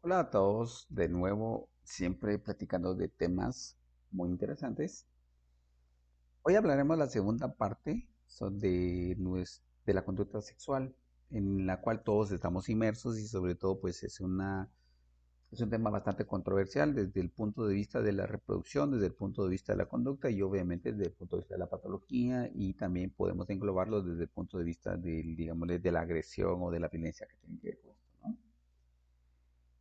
Hola a todos, de nuevo, siempre platicando de temas muy interesantes. Hoy hablaremos la segunda parte de la conducta sexual, en la cual todos estamos inmersos y sobre todo pues es un tema bastante controversial desde el punto de vista de la reproducción, desde el punto de vista de la conducta y obviamente desde el punto de vista de la patología y también podemos englobarlo desde el punto de vista digámosle, de la agresión o de la violencia que tiene que ver con esto, ¿no?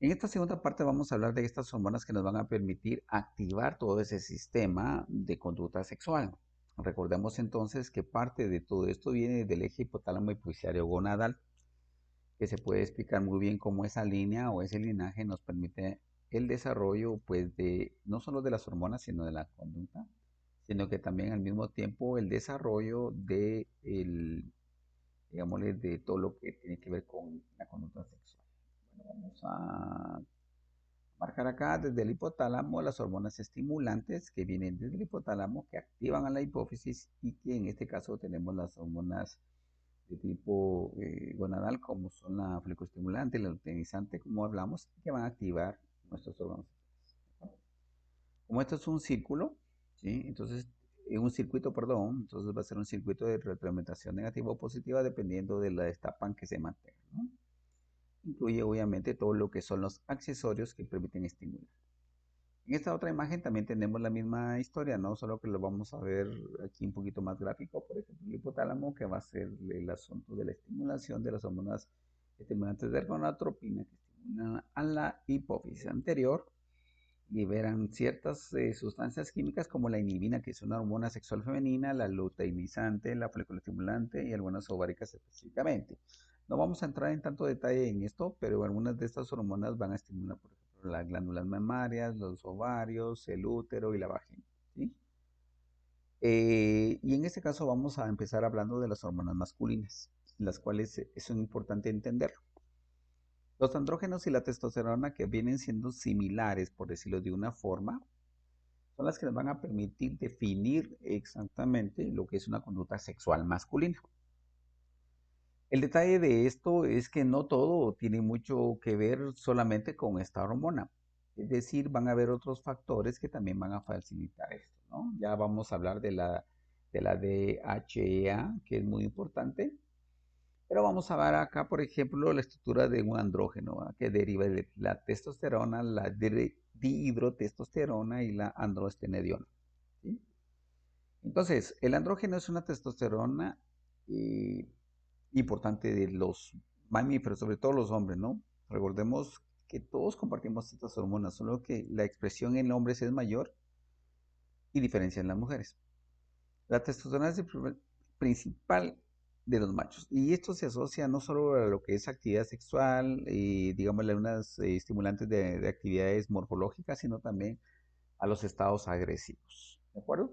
En esta segunda parte vamos a hablar de estas hormonas que nos van a permitir activar todo ese sistema de conducta sexual. Recordemos entonces que parte de todo esto viene del eje hipotálamo hipoficiario gonadal, que se puede explicar muy bien cómo esa línea o ese linaje nos permite el desarrollo pues de no solo de las hormonas, sino de la conducta, sino que también al mismo tiempo el desarrollo digámosle, de todo lo que tiene que ver con la conducta sexual. Bueno, vamos a marcar acá desde el hipotálamo las hormonas estimulantes que vienen desde el hipotálamo, que activan a la hipófisis y que en este caso tenemos las hormonas de tipo gonadal, como son la folicoestimulante y la luteinizante, como hablamos, que van a activar nuestros órganos. Como esto es un círculo, ¿sí? Entonces, un circuito, perdón, entonces va a ser un circuito de retroalimentación negativa o positiva dependiendo de la etapa en que se mantenga, ¿no? Incluye obviamente todo lo que son los accesorios que permiten estimular. En esta otra imagen también tenemos la misma historia, ¿no? Solo que lo vamos a ver aquí un poquito más gráfico. Por ejemplo, el hipotálamo, que va a ser el asunto de la estimulación de las hormonas estimulantes de gonadotropina que estimulan a la hipófisis anterior, liberan ciertas sustancias químicas como la inhibina, que es una hormona sexual femenina, la luteinizante, la foliculoestimulante y algunas ováricas específicamente. No vamos a entrar en tanto detalle en esto, pero algunas de estas hormonas van a estimular, por ejemplo, las glándulas mamarias, los ovarios, el útero y la vagina, ¿sí? Y en este caso vamos a empezar hablando de las hormonas masculinas, las cuales son importante entender. Los andrógenos y la testosterona, que vienen siendo similares, por decirlo de una forma, son las que nos van a permitir definir exactamente lo que es una conducta sexual masculina. El detalle de esto es que no todo tiene mucho que ver solamente con esta hormona. Es decir, van a haber otros factores que también van a facilitar esto, ¿no? Ya vamos a hablar de la DHEA, que es muy importante, pero vamos a ver acá, por ejemplo, la estructura de un andrógeno, ¿verdad? Que deriva de la testosterona, la dihidrotestosterona y la androstenediona, ¿sí? Entonces, el andrógeno es una testosterona eh, importante de los mamíferos, sobre todo los hombres, ¿no? Recordemos que todos compartimos estas hormonas, solo que la expresión en hombres es mayor y diferencia en las mujeres. La testosterona es el principal de los machos y esto se asocia no solo a lo que es actividad sexual y digámosle unas estimulantes de actividades morfológicas, sino también a los estados agresivos. ¿De acuerdo?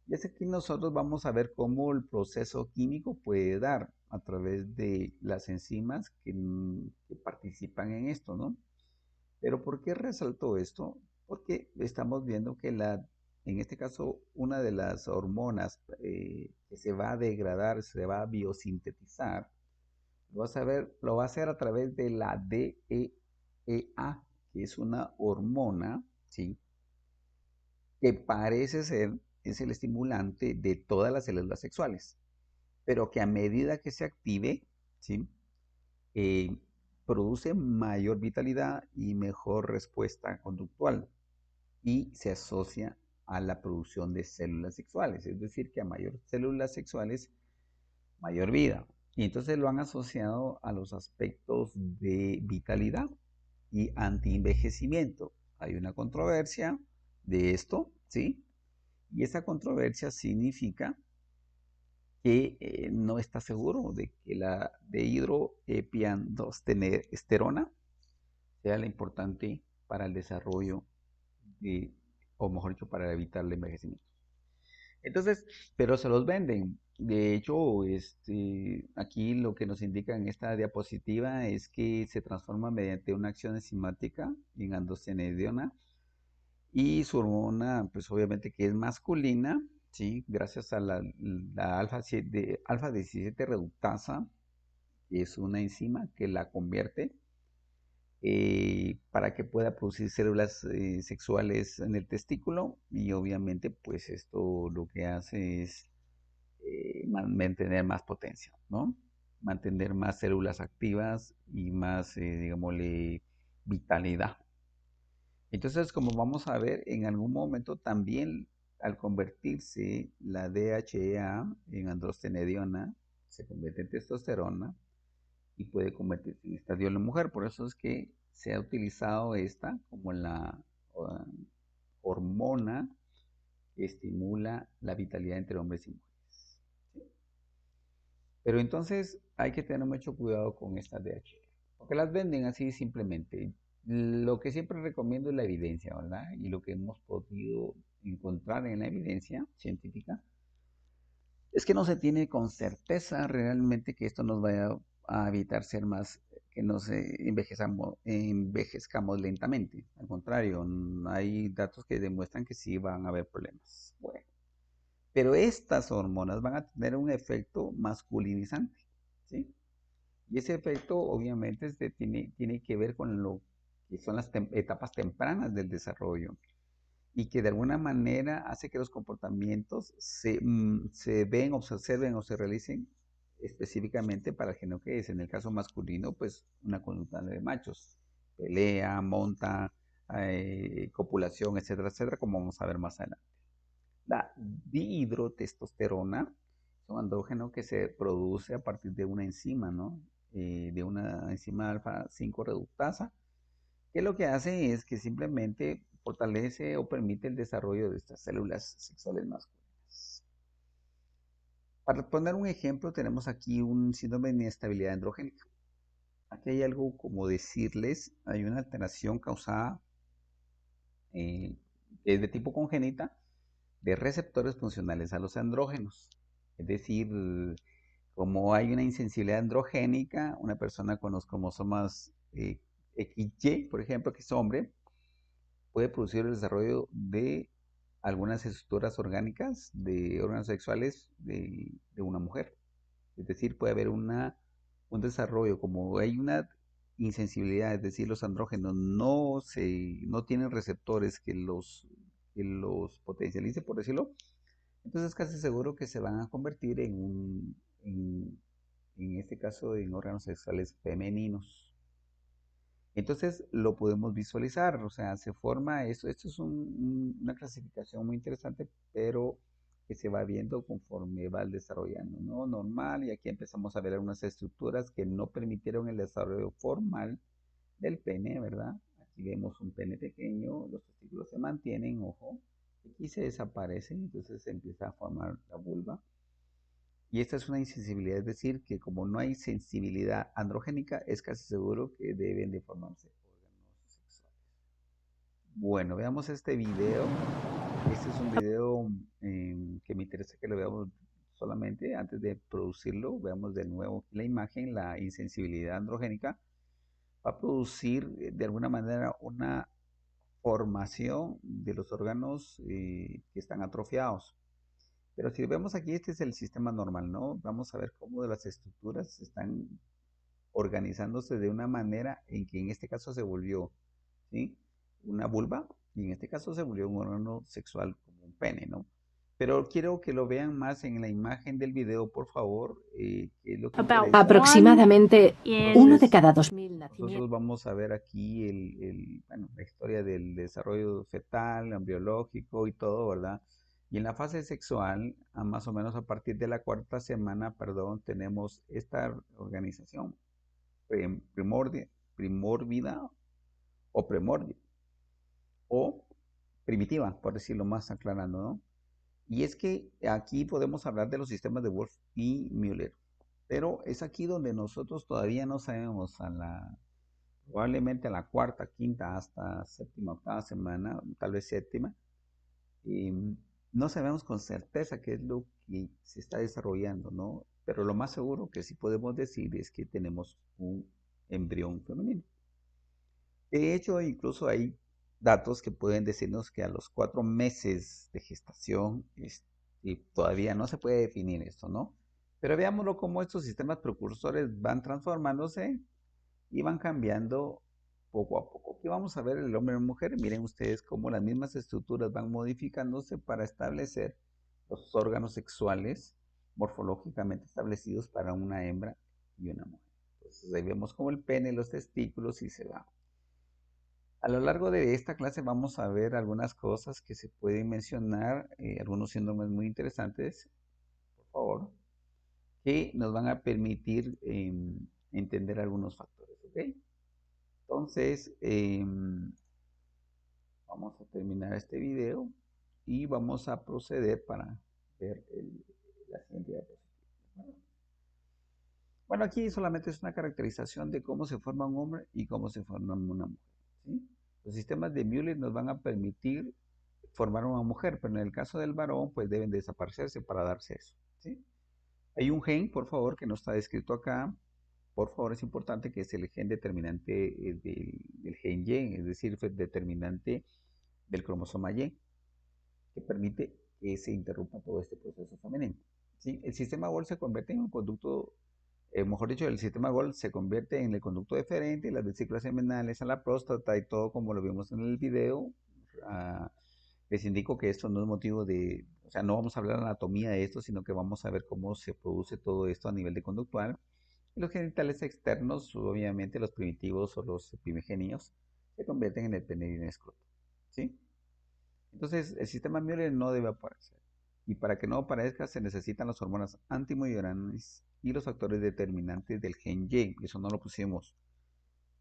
Y es aquí nosotros vamos a ver cómo el proceso químico puede dar a través de las enzimas que participan en esto, ¿no? Pero ¿por qué resaltó esto? Porque estamos viendo que en este caso, una de las hormonas que se va a degradar, se va a biosintetizar, lo va a hacer a través de la DEA, que es una hormona, ¿sí? Que parece ser es el estimulante de todas las células sexuales, pero que a medida que se active, ¿sí? Eh, produce mayor vitalidad y mejor respuesta conductual y se asocia a la producción de células sexuales, es decir, que a mayor células sexuales, mayor vida. Y entonces lo han asociado a los aspectos de vitalidad y antienvejecimiento. Hay una controversia de esto, ¿sí? Y esa controversia significa que no está seguro de que la dehidroepiandrosterona sea la importante para el desarrollo de, o mejor dicho, para evitar el envejecimiento. Entonces, pero se los venden. De hecho, aquí lo que nos indica en esta diapositiva es que se transforma mediante una acción enzimática en androstenediona y su hormona, pues obviamente que es masculina, ¿sí? Gracias a la alfa 17 reductasa, que es una enzima que la convierte para que pueda producir células sexuales en el testículo y obviamente pues esto lo que hace es mantener más potencia, ¿no? Mantener más células activas y más, digámosle, vitalidad. Entonces, como vamos a ver, en algún momento también al convertirse la DHEA en androstenediona, se convierte en testosterona y puede convertirse en estadio en la mujer. Por eso es que se ha utilizado esta como la hormona que estimula la vitalidad entre hombres y mujeres. ¿Sí? Pero entonces hay que tener mucho cuidado con estas DHEA, porque las venden así simplemente. Lo que siempre recomiendo es la evidencia, ¿verdad? Y lo que hemos podido encontrar en la evidencia científica es que no se tiene con certeza realmente que esto nos vaya a evitar ser más, que nos envejezcamos lentamente. Al contrario, hay datos que demuestran que sí van a haber problemas. Bueno, pero estas hormonas van a tener un efecto masculinizante, ¿sí? Y ese efecto obviamente tiene que ver con lo que son las etapas tempranas del desarrollo y que de alguna manera hace que los comportamientos se ven, o se observen o se realicen específicamente para el género que es. En el caso masculino, pues una conducta de machos, pelea, monta, copulación, etcétera, etcétera, como vamos a ver más adelante. La dihidrotestosterona es un andrógeno que se produce a partir de una enzima, ¿no? De una enzima alfa 5 reductasa, que lo que hace es que simplemente fortalece o permite el desarrollo de estas células sexuales masculinas. Para poner un ejemplo, tenemos aquí un síndrome de inestabilidad androgénica. Aquí hay algo como decirles, hay una alteración causada, que es de tipo congénita, de receptores funcionales a los andrógenos. Es decir, como hay una insensibilidad androgénica, una persona con los cromosomas XY, por ejemplo, que es hombre, puede producir el desarrollo de algunas estructuras orgánicas de órganos sexuales de una mujer. Es decir, puede haber un desarrollo, como hay una insensibilidad, es decir, los andrógenos no tienen receptores que los potencialice, por decirlo, entonces es casi seguro que se van a convertir en este caso, en órganos sexuales femeninos. Entonces lo podemos visualizar, o sea, se forma eso. Esto es una clasificación muy interesante, pero que se va viendo conforme va desarrollando, ¿no? Normal, y aquí empezamos a ver algunas estructuras que no permitieron el desarrollo formal del pene, ¿verdad? Aquí vemos un pene pequeño, los testículos se mantienen, ojo, aquí se desaparecen, entonces se empieza a formar la vulva. Y esta es una insensibilidad, es decir, que como no hay sensibilidad androgénica, es casi seguro que deben de formarse órganos sexuales. Bueno, veamos este video. Este es un video que me interesa que lo veamos solamente antes de producirlo. Veamos de nuevo la imagen, la insensibilidad androgénica va a producir de alguna manera una formación de los órganos que están atrofiados. Pero si vemos aquí, este es el sistema normal, ¿no? Vamos a ver cómo de las estructuras están organizándose de una manera en que en este caso se volvió, ¿sí? Una vulva y en este caso se volvió un órgano sexual como un pene, ¿no? Pero quiero que lo vean más en la imagen del video, por favor, que es lo que interesa. Aproximadamente uno de Entonces, cada 2000 nosotros nacimientos. vamos a ver aquí bueno, la historia del desarrollo fetal, embriológico y todo, ¿verdad? Y en la fase sexual, más o menos a partir de la cuarta semana, perdón, tenemos esta organización primórbida o primordia o primitiva, por decirlo más aclarando, ¿no? Y es que aquí podemos hablar de los sistemas de Wolf y Müller, pero es aquí donde nosotros todavía no sabemos probablemente a la cuarta, quinta, hasta séptima, octava semana, tal vez séptima, no sabemos con certeza qué es lo que se está desarrollando, ¿no? Pero lo más seguro que sí podemos decir es que tenemos un embrión femenino. De hecho, incluso hay datos que pueden decirnos que a los 4 meses de gestación todavía no se puede definir esto, ¿no? Pero veámoslo cómo estos sistemas precursores van transformándose y van cambiando poco a poco. Aquí vamos a ver el hombre y la mujer. Miren ustedes cómo las mismas estructuras van modificándose para establecer los órganos sexuales morfológicamente establecidos para una hembra y una mujer. Entonces ahí vemos como el pene, los testículos y se va. A lo largo de esta clase vamos a ver algunas cosas que se pueden mencionar, algunos síndromes muy interesantes, por favor, que nos van a permitir entender algunos factores, ¿ok? Entonces, vamos a terminar este video y vamos a proceder para ver la siguiente diapositiva. Bueno, aquí solamente es una caracterización de cómo se forma un hombre y cómo se forma una mujer, ¿sí? Los sistemas de Müller nos van a permitir formar una mujer, pero en el caso del varón, pues deben desaparecerse para darse eso, ¿sí? Hay un gen, por favor, que no está descrito acá. Por favor, es importante que es el gen determinante del gen Y, es decir, determinante del cromosoma Y, que permite que se interrumpa todo este proceso femenino, ¿sí? El sistema Golgi se convierte en un conducto, mejor dicho, el sistema Golgi se convierte en el conducto deferente, las vesículas seminales a la próstata y todo como lo vimos en el video. Uh, Les indico que esto no es motivo de, o sea, no vamos a hablar de la anatomía de esto, sino que vamos a ver cómo se produce todo esto a nivel de conductual. Y los genitales externos, obviamente los primitivos o los primigenios, se convierten en el pene y en el escroto, ¿sí? Entonces, el sistema Müller no debe aparecer. Y para que no aparezca, se necesitan las hormonas antimulleranas y los factores determinantes del gen Y. Eso no lo pusimos,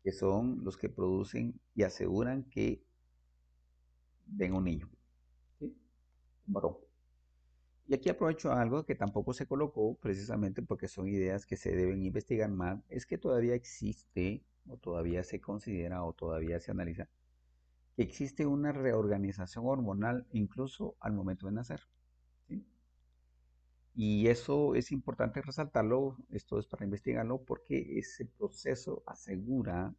que son los que producen y aseguran que venga un niño, ¿sí? Un varón. Y aquí aprovecho algo que tampoco se colocó, precisamente porque son ideas que se deben investigar más, es que todavía existe, o todavía se considera, o todavía se analiza, que existe una reorganización hormonal incluso al momento de nacer, ¿sí? Y eso es importante resaltarlo, esto es para investigarlo, porque ese proceso asegura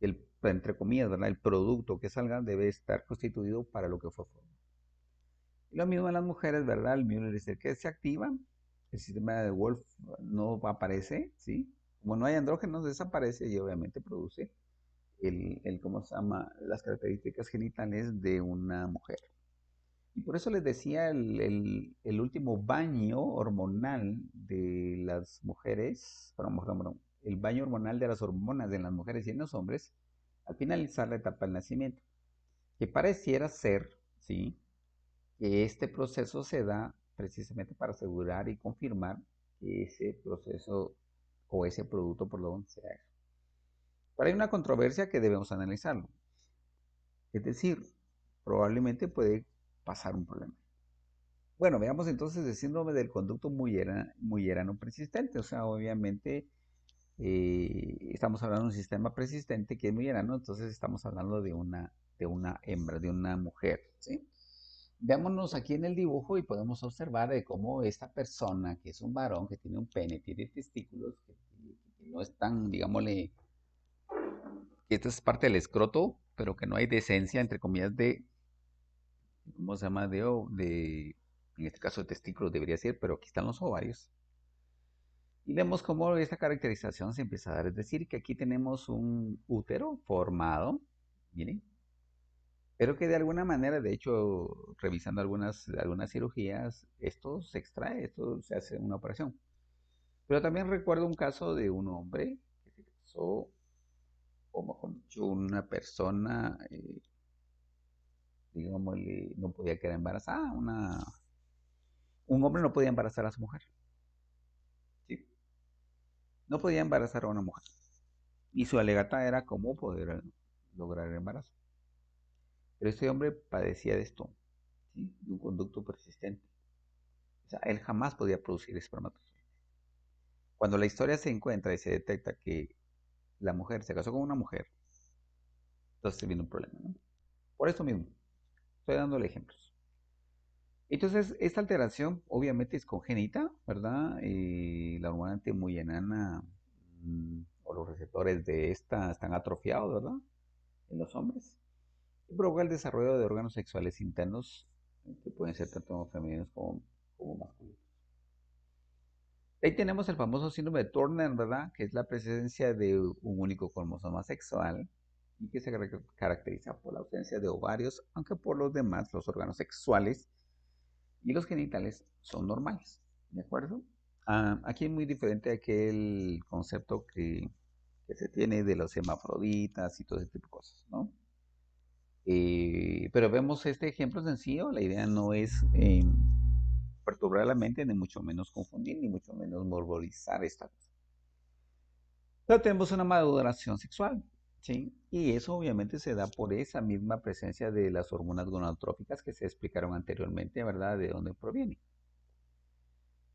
que entre comillas, ¿verdad? El producto que salga debe estar constituido para lo que fue formado. Y lo mismo en las mujeres, ¿verdad? El Müller dice que se activa, el sistema de Wolf no aparece, ¿sí? Como no hay andrógenos, desaparece y obviamente produce ¿cómo se llama? Las características genitales de una mujer. Y por eso les decía el último baño hormonal de las mujeres, bueno, el baño hormonal de las hormonas de las mujeres y en los hombres, al finalizar la etapa del nacimiento, que pareciera ser, ¿sí? Que este proceso se da precisamente para asegurar y confirmar que ese proceso o ese producto, perdón, sea eso. Pero hay una controversia que debemos analizarlo. Es decir, probablemente puede pasar un problema. Bueno, veamos entonces el síndrome del conducto muyerano persistente. O sea, obviamente estamos hablando de un sistema persistente que es muyerano, entonces estamos hablando de una hembra, de una mujer, ¿sí? Veámonos aquí en el dibujo y podemos observar de cómo esta persona, que es un varón, que tiene un pene, tiene testículos, que no están, digámosle, que esto es parte del escroto, pero que no hay decencia, entre comillas, ¿cómo se llama? En este caso de testículos debería ser, pero aquí están los ovarios. Y vemos cómo esta caracterización se empieza a dar, es decir, que aquí tenemos un útero formado, miren, pero que de alguna manera, de hecho, revisando algunas cirugías, esto se extrae, esto se hace una operación. Pero también recuerdo un caso de un hombre que se casó, o mejor dicho, una persona, digamos, no podía quedar embarazada, un hombre no podía embarazar a su mujer, ¿sí? No podía embarazar a una mujer. Y su alegata era cómo poder lograr el embarazo. Pero este hombre padecía de esto, ¿sí? De un conducto persistente. O sea, él jamás podía producir espermatozoides. Cuando la historia se encuentra y se detecta que la mujer se casó con una mujer, entonces viene un problema, ¿no? Por eso mismo, estoy dándole ejemplos. Entonces, esta alteración obviamente es congénita, ¿verdad? La hormona antimulleriana o los receptores de esta están atrofiados, ¿verdad? En los hombres. Y provoca el desarrollo de órganos sexuales internos que pueden ser tanto femeninos como masculinos. Ahí tenemos el famoso síndrome de Turner, ¿verdad? Que es la presencia de un único cromosoma sexual y que se caracteriza por la ausencia de ovarios, aunque por los demás los órganos sexuales y los genitales son normales, ¿de acuerdo? Aquí es muy diferente a aquel concepto que se tiene de los hermafroditas y todo ese tipo de cosas, ¿no? Pero vemos este ejemplo sencillo, la idea no es perturbar la mente, ni mucho menos confundir, ni mucho menos morborizar esta cosa. Pero tenemos una maduración sexual, ¿sí? Y eso obviamente se da por esa misma presencia de las hormonas gonadotróficas que se explicaron anteriormente, ¿verdad? De dónde provienen.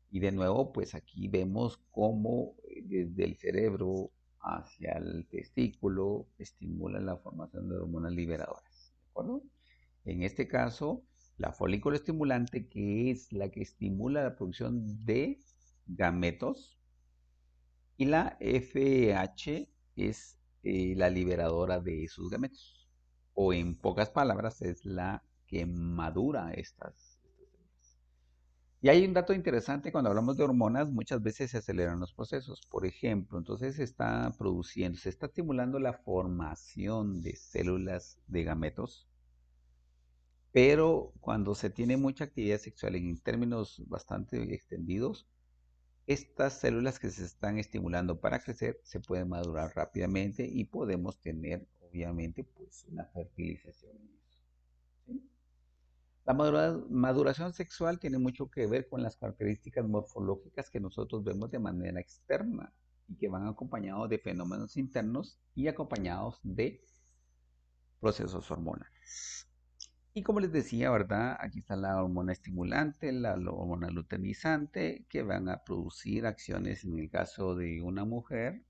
Y de nuevo, pues aquí vemos cómo desde el cerebro hacia el testículo estimula la formación de hormonas liberadoras, ¿de acuerdo? En este caso, la folículo estimulante, que es la que estimula la producción de gametos, y la FH es la liberadora de esos gametos. O en pocas palabras, es la que madura estas células. Y hay un dato interesante, cuando hablamos de hormonas, muchas veces se aceleran los procesos. Por ejemplo, entonces se está produciendo, se está estimulando la formación de células de gametos, pero cuando se tiene mucha actividad sexual en términos bastante extendidos, estas células que se están estimulando para crecer se pueden madurar rápidamente y podemos tener, obviamente, pues una fertilización en eso, ¿sí? La maduración sexual tiene mucho que ver con las características morfológicas que nosotros vemos de manera externa y que van acompañados de fenómenos internos y acompañados de procesos hormonales. Y como les decía, ¿verdad? Aquí está la hormona estimulante, la hormona luteinizante, que van a producir acciones en el caso de una mujer,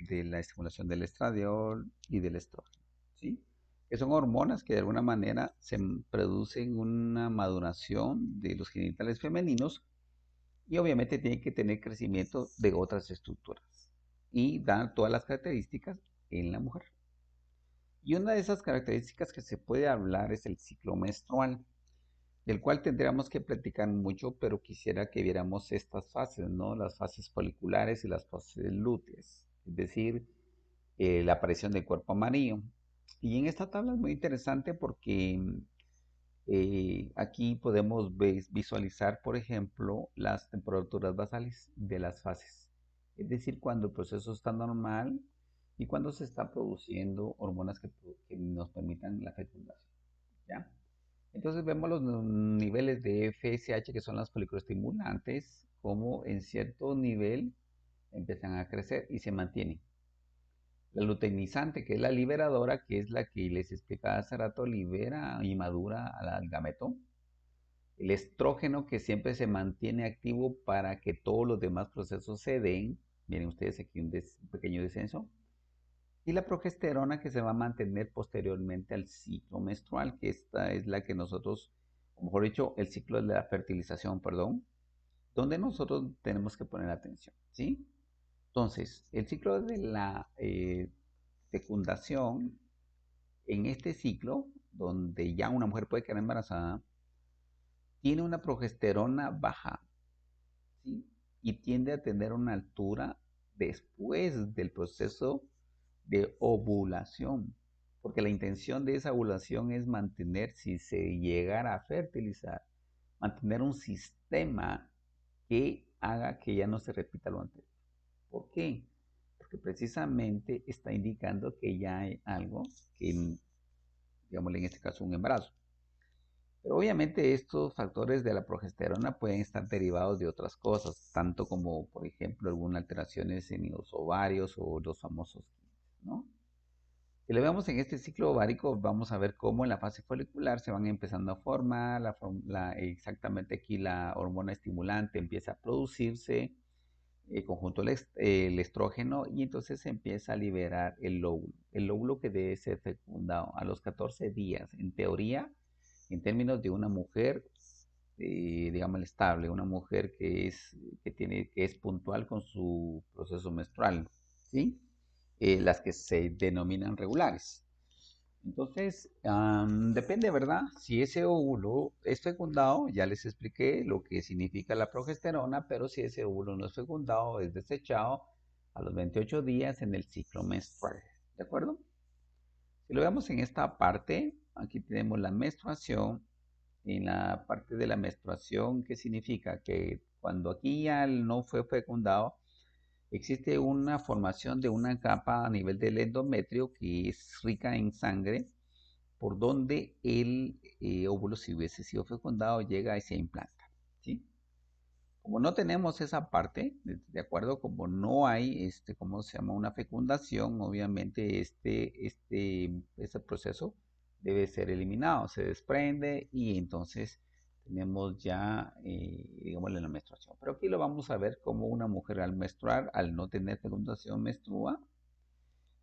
de la estimulación del estradiol y del estrógeno, ¿sí? Que son hormonas que de alguna manera se producen una maduración de los genitales femeninos y obviamente tienen que tener crecimiento de otras estructuras y dan todas las características en la mujer. Y una de esas características que se puede hablar es el ciclo menstrual, del cual tendríamos que platicar mucho, pero quisiera que viéramos estas fases, ¿no? Las fases foliculares y las fases lúteas, es decir, la aparición del cuerpo amarillo. Y en esta tabla es muy interesante porque aquí podemos visualizar, por ejemplo, las temperaturas basales de las fases. Es decir, cuando el proceso está normal y cuando se está produciendo hormonas que nos permitan la fecundación, ¿ya? Entonces vemos los niveles de FSH, que son las foliculoestimulantes, como en cierto nivel empiezan a crecer y se mantienen. La luteinizante, que es la liberadora, que es la que les explicaba hace rato, libera y madura al gameto. El estrógeno, que siempre se mantiene activo para que todos los demás procesos se den. Miren ustedes aquí un pequeño descenso. Y la progesterona, que se va a mantener posteriormente al ciclo menstrual, que esta es la que nosotros, o mejor dicho, el ciclo de la fertilización, perdón, donde nosotros tenemos que poner atención, ¿sí? Entonces, el ciclo de la fecundación, en este ciclo, donde ya una mujer puede quedar embarazada, tiene una progesterona baja, ¿sí? Y tiende a tener una altura después del proceso de ovulación, porque la intención de esa ovulación es mantener, si se llegara a fertilizar, mantener un sistema que haga que ya no se repita lo anterior. ¿Por qué? Porque precisamente está indicando que ya hay algo que, digámosle en este caso, un embarazo. Pero obviamente estos factores de la progesterona pueden estar derivados de otras cosas, tanto como, por ejemplo, algunas alteraciones en los ovarios o los famosos quistes, ¿no? Si lo vemos en este ciclo ovárico, vamos a ver cómo en la fase folicular se van empezando a formar, exactamente aquí la hormona estimulante empieza a producirse, conjunto el estrógeno, y entonces se empieza a liberar el óvulo que debe ser fecundado a los 14 días, en teoría, en términos de una mujer, digamos, estable, una mujer que es puntual con su proceso menstrual, ¿sí? Las que se denominan regulares. Entonces, depende, ¿verdad? Si ese óvulo es fecundado, ya les expliqué lo que significa la progesterona, pero si ese óvulo no es fecundado, es desechado a los 28 días en el ciclo menstrual. ¿De acuerdo? Si lo vemos en esta parte, aquí tenemos la menstruación. En la parte de la menstruación, ¿qué significa? Que cuando aquí ya no fue fecundado, existe una formación de una capa a nivel del endometrio que es rica en sangre, por donde el óvulo, si hubiese sido fecundado, llega y se implanta, ¿sí? Como no tenemos esa parte, ¿de acuerdo? Como no hay, ¿cómo se llama? Una fecundación, obviamente este proceso debe ser eliminado, se desprende y entonces tenemos ya, digamos, la menstruación. Pero aquí lo vamos a ver como una mujer al menstruar, al no tener fecundación, menstrua.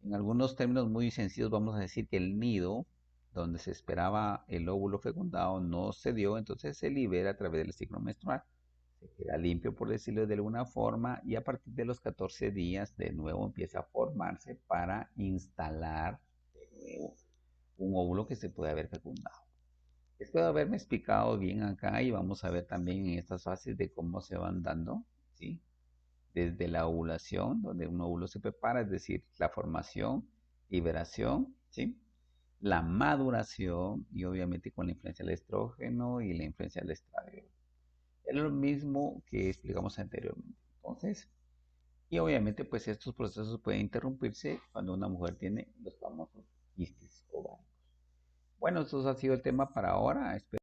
En algunos términos muy sencillos vamos a decir que el nido donde se esperaba el óvulo fecundado no se dio, entonces se libera a través del ciclo menstrual. Se queda limpio, por decirlo de alguna forma, y a partir de los 14 días de nuevo empieza a formarse para instalar de nuevo un óvulo que se puede haber fecundado. Espero haberme explicado bien acá y vamos a ver también en estas fases de cómo se van dando, ¿sí? Desde la ovulación, donde un óvulo se prepara, es decir, la formación, liberación, ¿sí? La maduración y obviamente con la influencia del estrógeno y la influencia del estradiol. Es lo mismo que explicamos anteriormente. Entonces, y obviamente pues estos procesos pueden interrumpirse cuando una mujer tiene los famosos quistes ováricos. Bueno, eso ha sido el tema para ahora. Espero